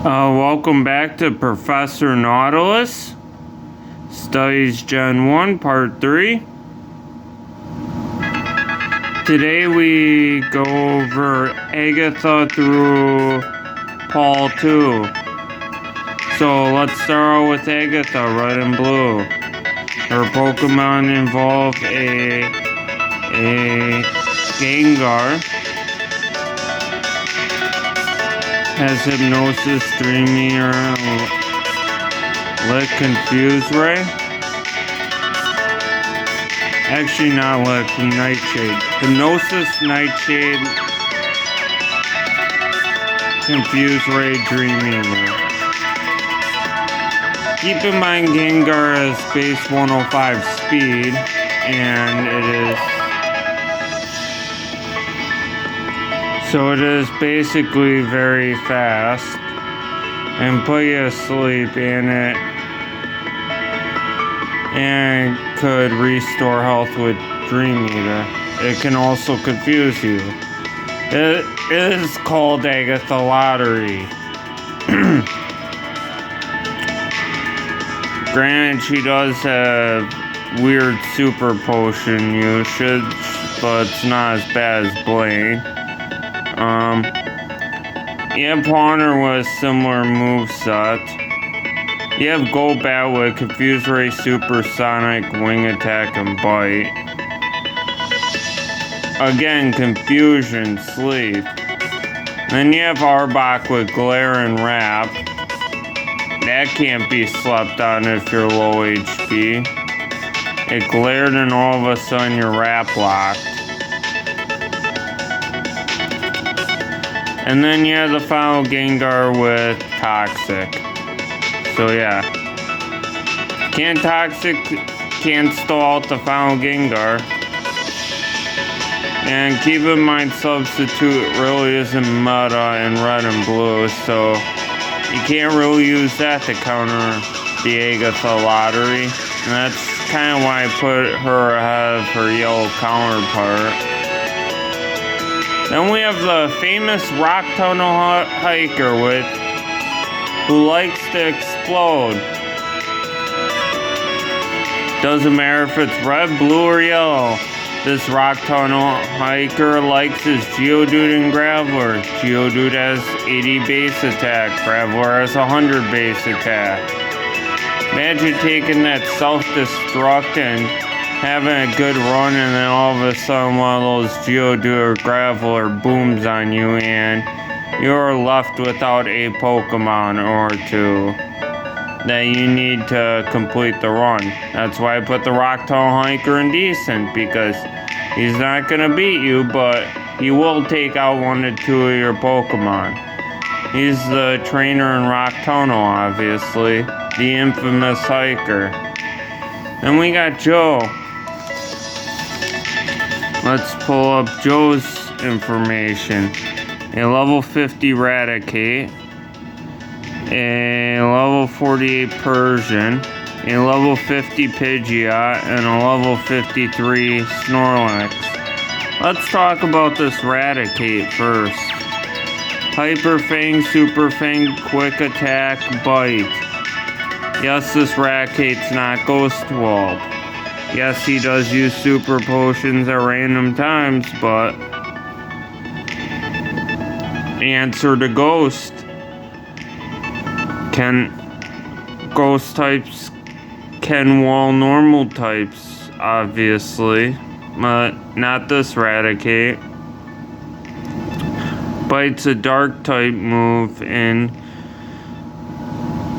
Welcome back to Professor Nautilus, Studies Gen 1, Part 3. Today we go over Agatha through Paul 2. So let's start out with Agatha, red and blue. Her Pokemon involve a Gengar. Has Hypnosis, Dreamier, Lick, Confuse Ray. Actually, not Lick, Nightshade. Hypnosis, Nightshade, Confuse Ray, Dreamier. Keep in mind Gengar has base 105 speed, and it is basically very fast and put you to sleep, and could restore health with Dream Eater. It can also confuse you. It is called Agatha Lottery. Granted, she does have weird super potion usage, but it's not as bad as Blaine. You have Haunter with similar moveset. You have Golbat with Confuse Ray, Supersonic, Wing Attack, and Bite. Again, Confusion, Sleep. Then you have Arbok with Glare and Wrap. That can't be slept on if you're low HP. It glared and all of a sudden you're Wrap locked. And then you have the final Gengar with Toxic. So yeah. Can't stall out the final Gengar. And keep in mind Substitute really isn't meta in red and blue, so you can't really use that to counter the Agatha Lottery. And that's kind of why I put her ahead of her yellow counterpart. Then we have the famous rock tunnel hiker who likes to explode. Doesn't matter if it's red, blue, or yellow. This rock tunnel hiker likes his Geodude and Graveler. Geodude has 80 base attack, Graveler has 100 base attack. Imagine taking that self-destruct and having a good run, and then all of a sudden one of those Geodude or Graveler booms on you, and you're left without a Pokemon or two that you need to complete the run. That's why I put the Rock Tunnel Hiker in Decent, because he's not going to beat you, but he will take out 1 to 2 of your Pokemon. He's the trainer in Rock Tunnel, obviously, the infamous hiker. Then we got Joe. Let's pull up Joe's information. A level 50 Raticate, a level 48 Persian, a level 50 Pidgeot, and a level 53 Snorlax. Let's talk about this Raticate first. Hyper Fang, Super Fang, Quick Attack, Bite. Yes, this Raticate's not Ghost Walled. Yes, he does use super potions at random times, but answer to Ghost. Ghost types can wall normal types, obviously, but not this Raticate. Bite's a dark type move in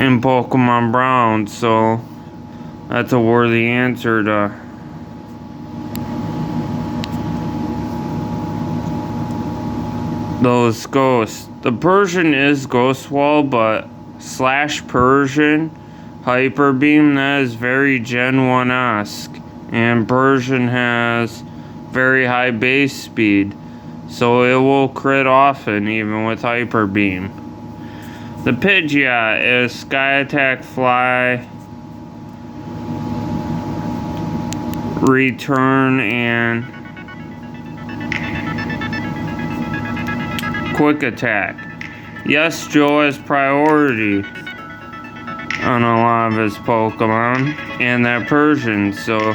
Pokemon Brown, so that's a worthy answer to those ghosts. The Persian is Ghost Wall, but Slash Persian, Hyper Beam, that is very Gen 1-esque. And Persian has very high base speed, so it will crit often even with Hyper Beam. The Pidgeot is Sky Attack, Fly, Return, and Quick Attack. Yes, Joe has priority on a lot of his Pokemon and that Persian, so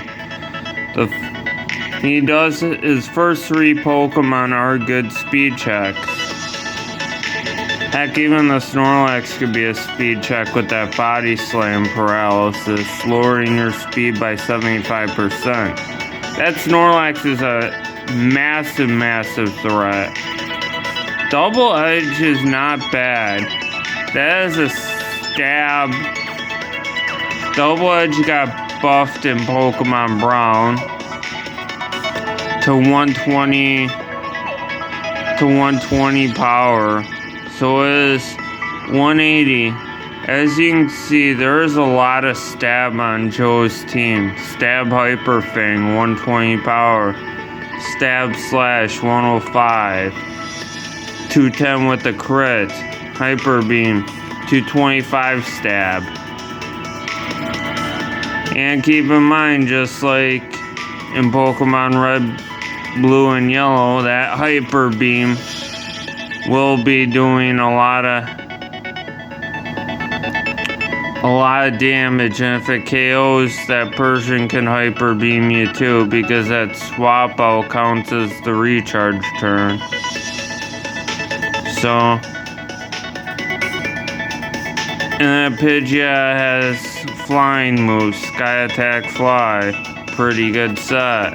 he does his first 3 Pokemon are good speed checks. Heck, even the Snorlax could be a speed check with that body slam paralysis, lowering your speed by 75%. That Snorlax is a massive, massive threat. Double Edge is not bad. That is a stab. Double Edge got buffed in Pokemon Brown to 120 power. So it is 180. As you can see, there is a lot of stab on Joe's team. Stab Hyper Fang, 120 power. Stab Slash, 105. 210 with the crit. Hyper Beam, 225 stab. And keep in mind, just like in Pokemon Red, Blue, and Yellow, that Hyper Beam will be doing a lot of damage, and if it KOs, that Persian can Hyper Beam you too, because that swap out counts as the recharge turn. So, and that Pidgeot has flying moves, Sky Attack Fly, pretty good set.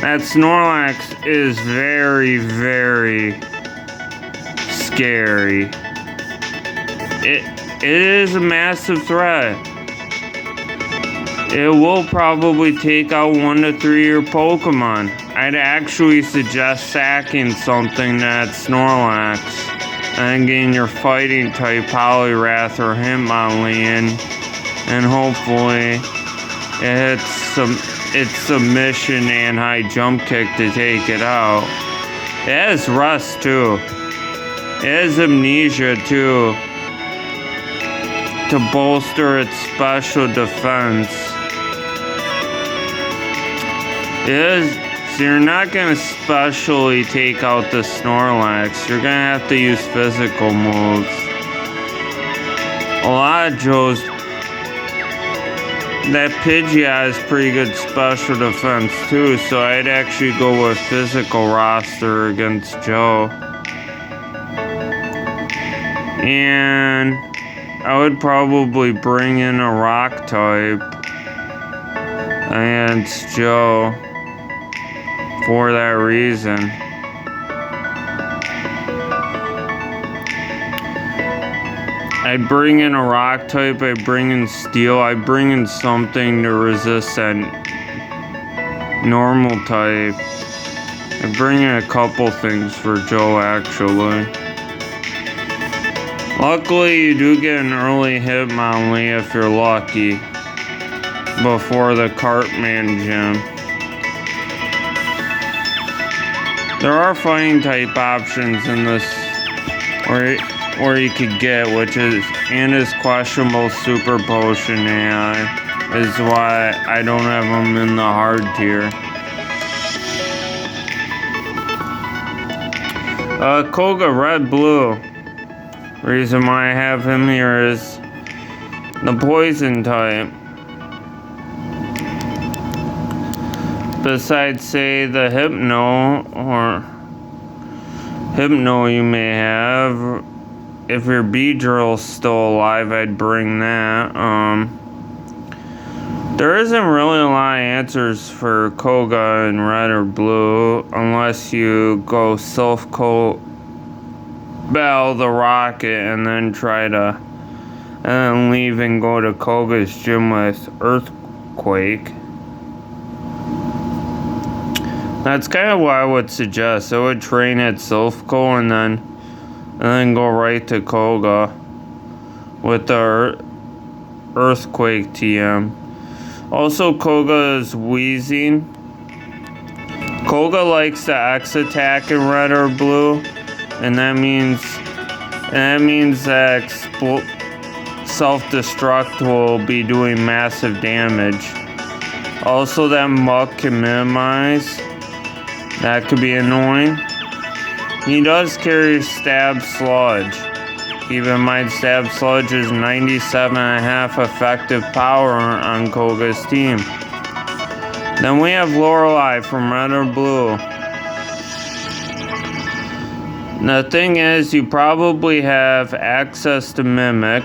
That Snorlax is very, very scary. It is a massive threat. It will probably take out 1 to 3 of your Pokemon. I'd actually suggest sacking something that Snorlax and getting your fighting type Poliwrath or Hitmonlee and hopefully it hits its submission and high jump kick to take it out. It has Rust too. It has Amnesia too, to bolster its special defense. So you're not going to specially take out the Snorlax. You're going to have to use physical moves. A lot of Joe's... That Pidgeot has pretty good special defense too, so I'd actually go with physical roster against Joe. And I would probably bring in a rock type against Joe for that reason. I'd bring in a rock type, I'd bring in steel, I'd bring in something to resist that normal type. I'd bring in a couple things for Joe actually. Luckily, you do get an early Hitmonlee if you're lucky, before the Cartman gym. There are fighting type options in this, or you could get, which is, and is questionable Super Potion AI, is why I don't have them in the hard tier. Koga Red Blue. Reason why I have him here is the poison type. Besides, say, the Hypno you may have. If your Beedrill's still alive, I'd bring that. There isn't really a lot of answers for Koga in Red or Blue, unless you go self-coat Bell the Rocket and then try to and then leave and go to Koga's gym with Earthquake. That's kind of what I would suggest. I would train at Silphco and then go right to Koga with the Earthquake TM. Also, Koga is wheezing. Koga likes to X attack in Red or Blue, and that means that self-destruct will be doing massive damage. Also, that Muck can minimize. That could be annoying. He does carry Stab Sludge. Keep in mind, Stab Sludge is 97.5 effective power on Koga's team. Then we have Lorelei from Red or Blue. The thing is, you probably have access to Mimic.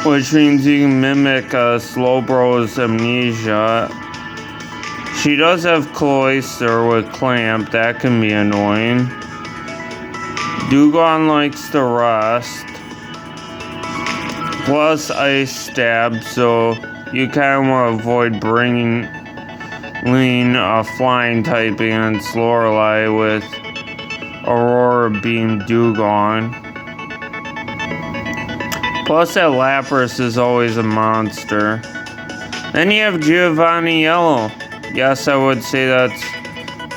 Which means you can mimic Slowbro's amnesia. She does have Cloister with Clamp, that can be annoying. Dugong likes to rest. Plus Ice Stab, so you kind of want to avoid bringing a flying type against Lorelei with Aurora Beam Dugong. Plus that Lapras is always a monster. Then you have Giovanni Yellow. Yes, I would say that's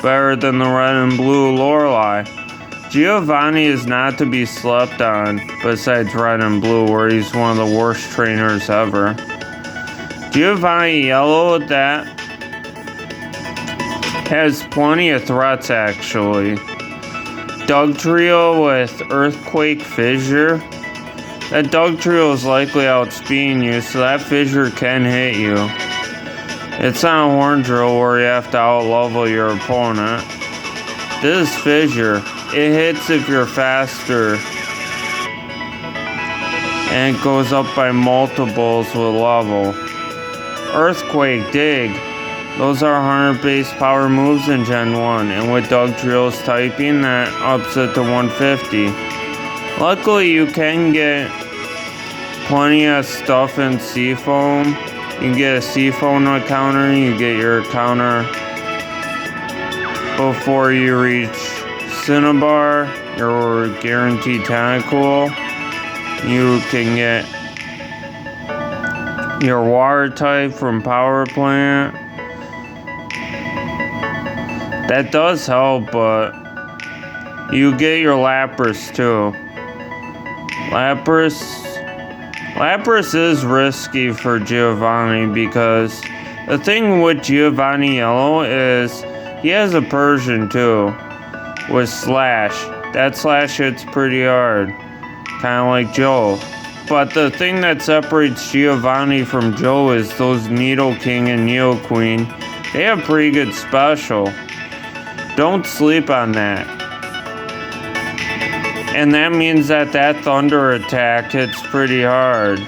better than the Red and Blue Lorelei. Giovanni is not to be slept on, besides Red and Blue, where he's one of the worst trainers ever. Giovanni Yellow, that has plenty of threats, actually. Dugtrio with Earthquake Fissure. That Dugtrio is likely outspeeding you, so that Fissure can hit you. It's not a Horn Drill where you have to out-level your opponent. This is Fissure. It hits if you're faster. And it goes up by multiples with level. Earthquake, Dig. Those are 100 base power moves in Gen 1. And with Dugtrio's typing, that ups it to 150. Luckily, you can get plenty of stuff in Seafoam. You can get a Seafoam counter, you get your counter before you reach Cinnabar, your guaranteed Tentacool. You can get your water type from Power Plant. That does help, but you get your Lapras too. Lapras is risky for Giovanni because the thing with Giovanni Yellow is he has a Persian too with Slash. That Slash hits pretty hard, kind of like Joe. But the thing that separates Giovanni from Joe is those Needle King and Neo Queen. They have pretty good special. Don't sleep on that. And that means that Thunder attack hits pretty hard.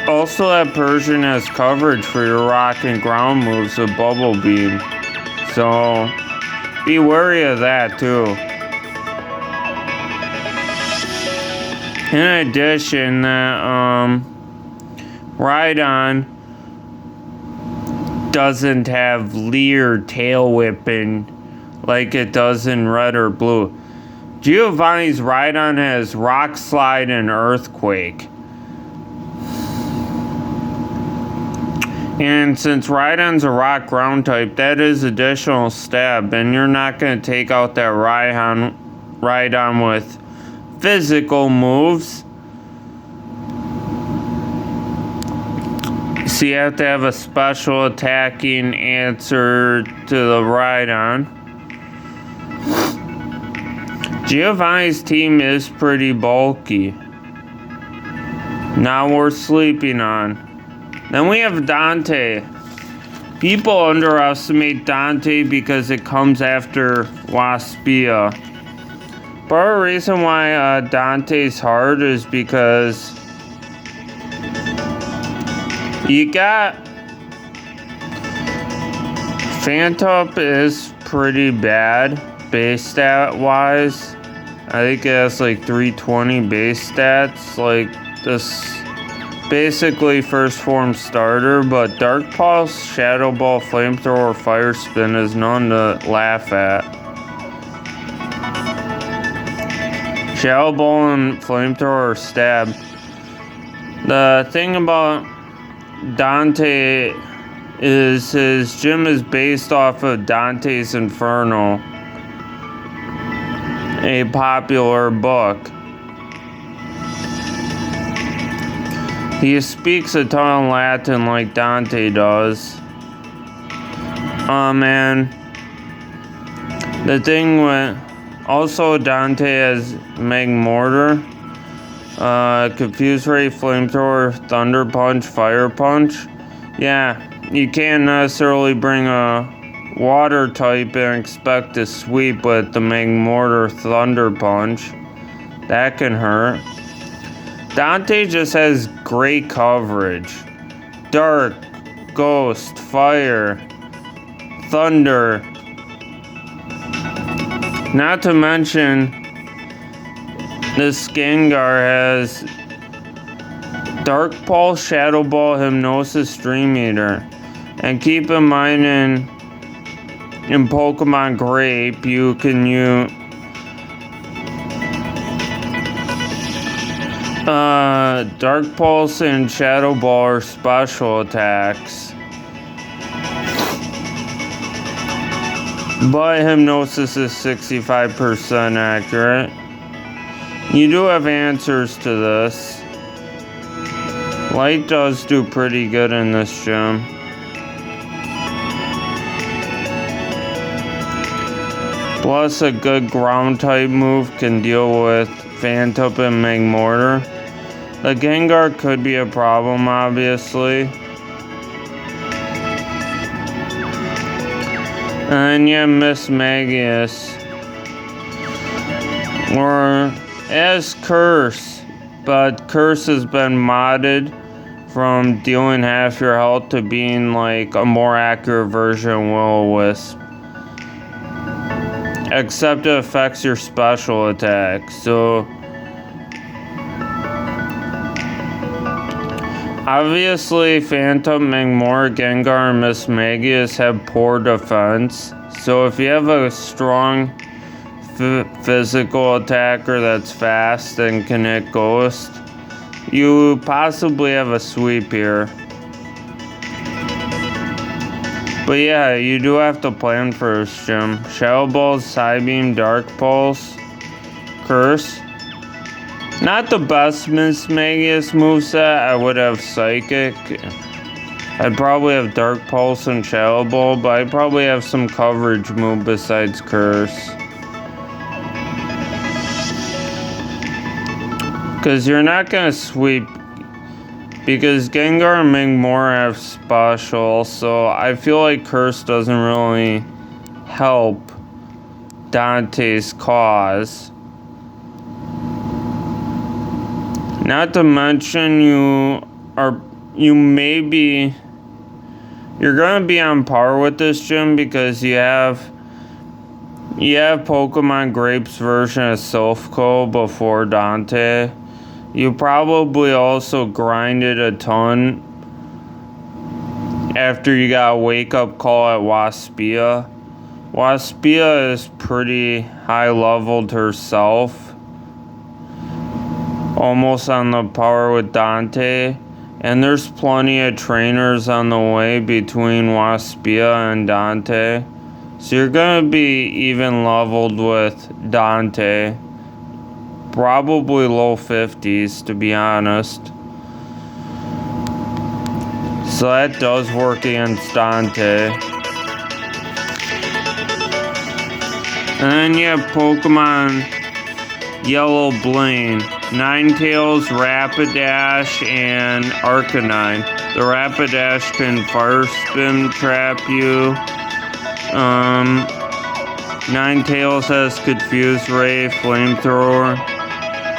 Also, that Persian has coverage for your rock and ground moves with Bubble Beam. So, be wary of that too. In addition, that Rhydon doesn't have Leer tail whipping like it does in Red or Blue. Giovanni's Rhydon has Rock Slide and Earthquake. And since Rhydon's a rock ground type, that is additional stab, and you're not going to take out that Rhydon with physical moves. So you have to have a special attacking answer to the Rhydon. Giovanni's team is pretty bulky. Not worth sleeping on. Then we have Dante. People underestimate Dante because it comes after Waspia. Part of the reason why Dante's hard is because you got Phantup is pretty bad base stat wise. I think it has like 320 base stats, like this basically first form starter, but Dark Pulse, Shadow Ball, Flamethrower, Fire Spin is none to laugh at. Shadow Ball and Flamethrower or Stab. The thing about Dante is his gym is based off of Dante's Inferno, a popular book. He speaks a ton of Latin like Dante does. Oh man. The thing with... Also, Dante has Meg Mortar, Confuse Ray, Flamethrower, Thunder Punch, Fire Punch. Yeah, you can't necessarily bring a water type and expect to sweep with the Meg Mortar Thunder Punch. That can hurt. Dante just has great coverage. Dark, Ghost, Fire, Thunder. Not to mention, this Gengar has Dark Pulse, Shadow Ball, Hypnosis, Dream Eater. And keep in mind in Pokemon Grape, you can use Dark Pulse and Shadow Ball are special attacks. But Hypnosis is 65% accurate. You do have answers to this. Light does do pretty good in this gym. Plus a good ground type move can deal with Phantom and Meg Mortar. The Gengar could be a problem, obviously. And yeah, Miss Magius. Or as Curse. But Curse has been modded from dealing half your health to being like a more accurate version of Will-O-Wisp. Except it affects your special attack. So obviously, Phantom, Magmora, Gengar, and Miss Magius have poor defense. So if you have a strong physical attacker that's fast and can hit Ghost, you possibly have a sweep here. But yeah, you do have to plan for this gym. Shadow Ball, Psybeam, Dark Pulse, Curse. Not the best Miss Magius moveset. I would have Psychic. I'd probably have Dark Pulse and Shadow Ball, but I'd probably have some coverage move besides Curse. Because you're not going to sweep. Because Gengar and Magmora have special, so I feel like Curse doesn't really help Dante's cause. Not to mention you're gonna be on par with this gym because you have Pokemon Grape's version of Silphco before Dante. You probably also grinded a ton after you got a wake-up call at Waspia. Waspia is pretty high-leveled herself, almost on the par with Dante. And there's plenty of trainers on the way between Waspia and Dante. So you're going to be even leveled with Dante. Probably low 50s, to be honest. So that does work against Dante. And then you have Pokemon Yellow Blaine. Ninetales, Rapidash, and Arcanine. The Rapidash can Fire Spin trap you. Ninetales has Confuse Ray, Flamethrower.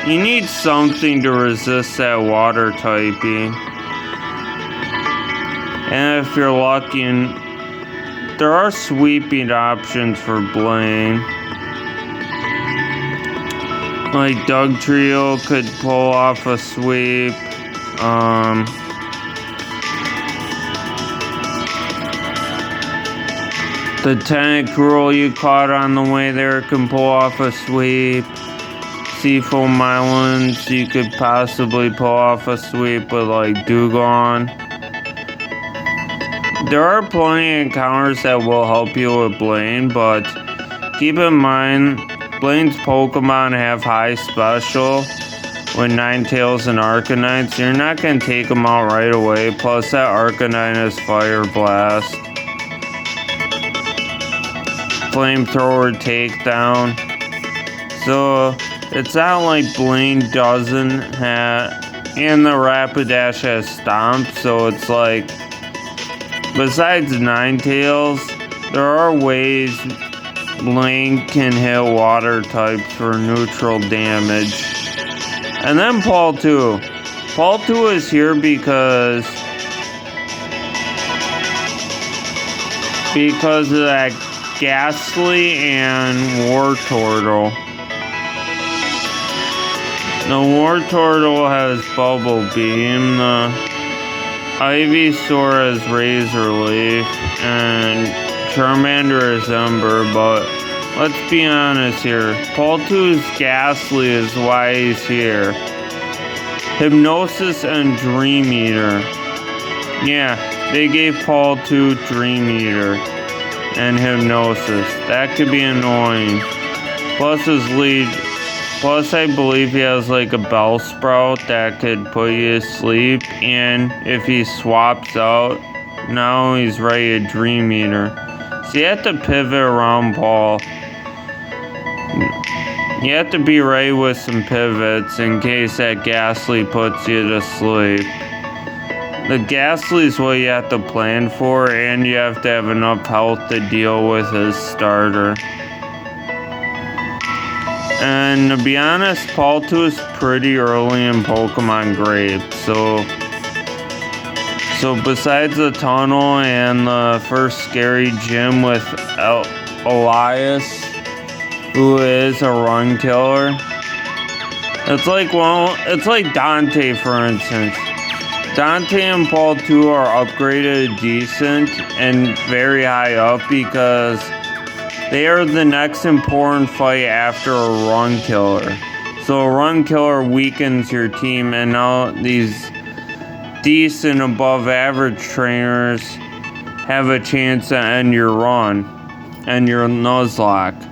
You need something to resist that water typing. And if you're lucky, there are sweeping options for Blaine. Like Dugtrio could pull off a sweep. The Tentacruel you caught on the way there can pull off a sweep. Seafoam Islands, you could possibly pull off a sweep with like Dugong. There are plenty of encounters that will help you with Blaine, but keep in mind, Blaine's Pokemon have high special, with Ninetales and Arcanites, you're not going to take them out right away. Plus that Arcanine is Fire Blast. Flamethrower takedown. So it's not like Blaine doesn't have, and the Rapidash has Stomp, so it's like, besides Ninetales, there are ways Blaine can hit water types for neutral damage. And then Paul 2. Paul 2 is here because of that Ghastly and Wartortle. The Wartortle has Bubble Beam, the Ivysaur has Razor Leaf, and Charmander is Ember, but let's be honest here. Paul 2's Ghastly is why he's here. Hypnosis and Dream Eater. Yeah, they gave Paul 2 Dream Eater and Hypnosis. That could be annoying. Plus his lead. Plus I believe he has like a Bellsprout that could put you to sleep. And if he swaps out, now he's ready to Dream Eater. So you have to pivot around Paul. You have to be ready with some pivots in case that Ghastly puts you to sleep. The Ghastly is what you have to plan for, and you have to have enough health to deal with his starter. And to be honest, Paul 2 is pretty early in Pokemon Grape, so besides the tunnel and the first scary gym with Elias, who is a run killer, it's like Dante, for instance. Dante and Paul 2 are upgraded decent and very high up because they are the next important fight after a run killer. So a run killer weakens your team, and now these decent above average trainers have a chance to end your run and your Nuzlocke.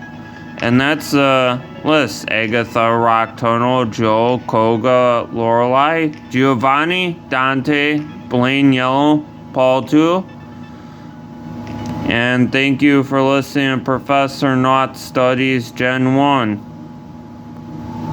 And that's the list. Agatha, Rock Tunnel, Joe, Koga, Lorelei, Giovanni, Dante, Blaine Yellow, Paul 2. And thank you for listening to Professor Naut Studies Gen 1.